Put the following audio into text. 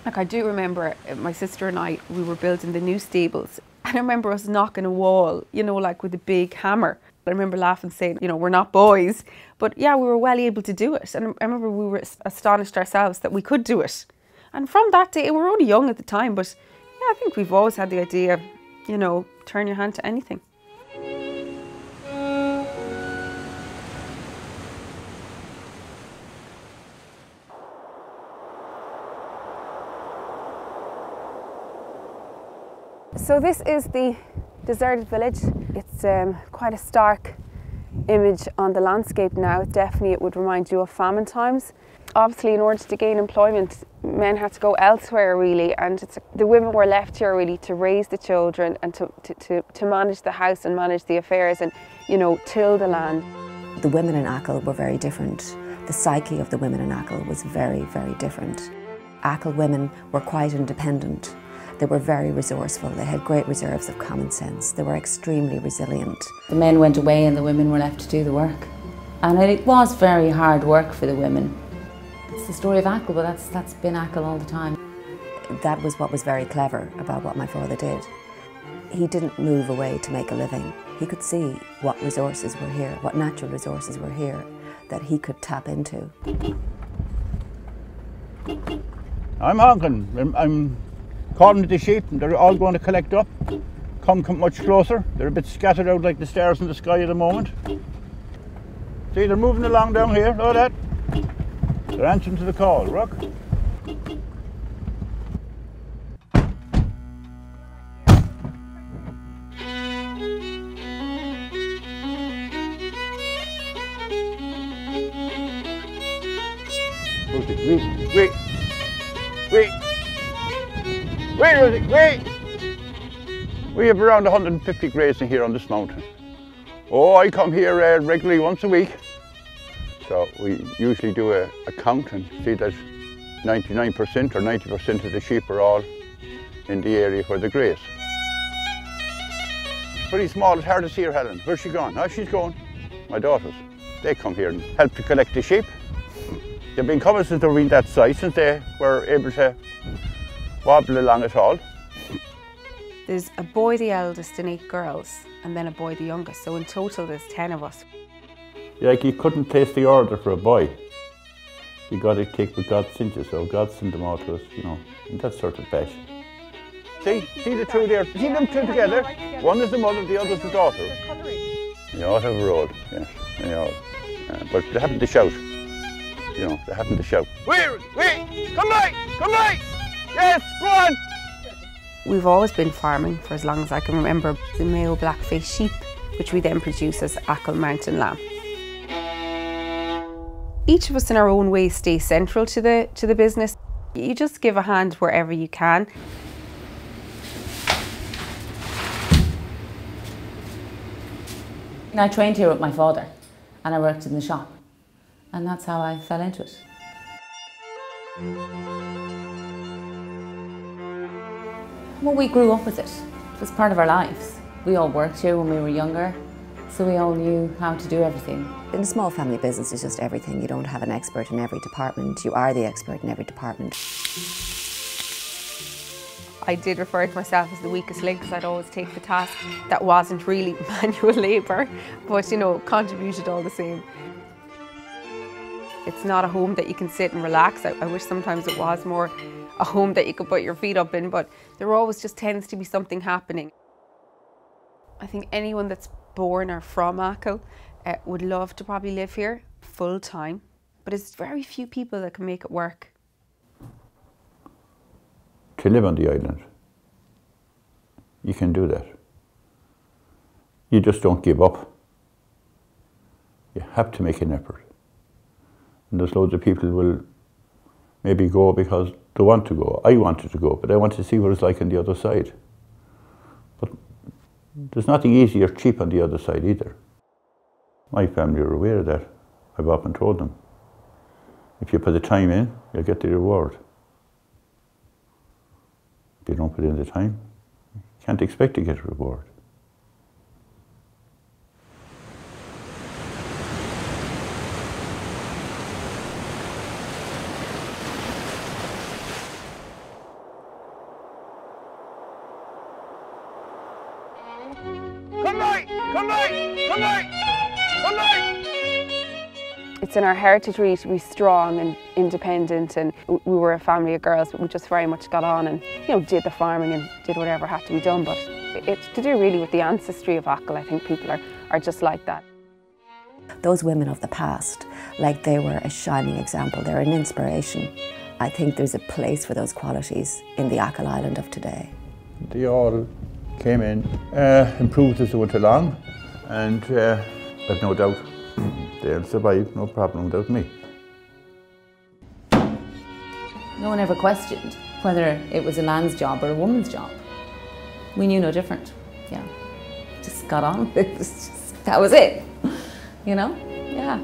Like, I do remember my sister and I, we were building the new stables, and I remember us knocking a wall, you know, like with a big hammer. I remember laughing, saying, you know, we're not boys, but yeah, we were well able to do it. And I remember we were astonished ourselves that we could do it. And from that day, we were only young at the time, but yeah, I think we've always had the idea, you know, turn your hand to anything. So this is the deserted village. It's quite a stark image on the landscape now. Definitely it would remind you of famine times. Obviously, in order to gain employment, men had to go elsewhere really, and the women were left here really to raise the children and to manage the house and manage the affairs and, you know, till the land. The women in Achill were very different. The psyche of the women in Achill was very, very different. Achill women were quite independent. They were very resourceful. They had great reserves of common sense. They were extremely resilient. The men went away and the women were left to do the work. And it was very hard work for the women. It's the story of Achill, but that's been Achill all the time. That was what was very clever about what my father did. He didn't move away to make a living. He could see what resources were here, what natural resources were here that he could tap into. I'm honking. I'm calling to the sheep, and they're all going to collect up. Come much closer. They're a bit scattered out like the stars in the sky at the moment. See, they're moving along down here, look at that. They're answering to the call, look. Wait. Wait, Rosie, wait! We have around 150 grazing here on this mountain. Oh, I come here regularly once a week. So we usually do a count and see that 99% or 90% of the sheep are all in the area where they graze. It's pretty small, it's hard to see her, Helen. Where's she gone? Oh, she's going. My daughters, they come here and help to collect the sheep. They've been coming since they've been that size, since they were able to wobble along at all. There's a boy the eldest and 8 girls, and then a boy the youngest, so in total there's 10 of us. Like, you couldn't place the order for a boy. You got to take what God sent you, so God sent them all to us, you know, in that sort of fashion. See the two there, see them two together? One is the mother, the other is the daughter. They all have a role, yes, they all. But they happen to shout, you know, they happen to shout. Wait, come back! Yes, go on! We've always been farming for as long as I can remember. The Mayo black-faced sheep, which we then produce as Achill Mountain Lamb. Each of us in our own way stay central to the business. You just give a hand wherever you can. I trained here with my father and I worked in the shop, and that's how I fell into it. Well, we grew up with it. It was part of our lives. We all worked here when we were younger, so we all knew how to do everything. In a small family business, it's just everything. You don't have an expert in every department. You are the expert in every department. I did refer to myself as the weakest link because I'd always take the task that wasn't really manual labour, but, you know, contributed all the same. It's not a home that you can sit and relax. I wish sometimes it was more a home that you could put your feet up in, but there always just tends to be something happening. I think anyone that's born or from Achill would love to probably live here full time, but it's very few people that can make it work. To live on the island, you can do that. You just don't give up. You have to make an effort. And there's loads of people who will maybe go because they want to go. I wanted to go, but I wanted to see what it's like on the other side. But there's nothing easy or cheap on the other side either. My family are aware of that. I've often told them, if you put the time in, you'll get the reward. If you don't put in the time, you can't expect to get a reward. It's in our heritage really to be strong and independent, and we were a family of girls, but we just very much got on and, you know, did the farming and did whatever had to be done. But it's to do really with the ancestry of Achill. I think people are just like that. Those women of the past, like, they were a shining example, they're an inspiration. I think there's a place for those qualities in the Achill Island of today. They all came in, improved as they went along, and I've no doubt they'll survive, no problem without me. No one ever questioned whether it was a man's job or a woman's job. We knew no different. Yeah, just got on. It was just, that was it. You know? Yeah.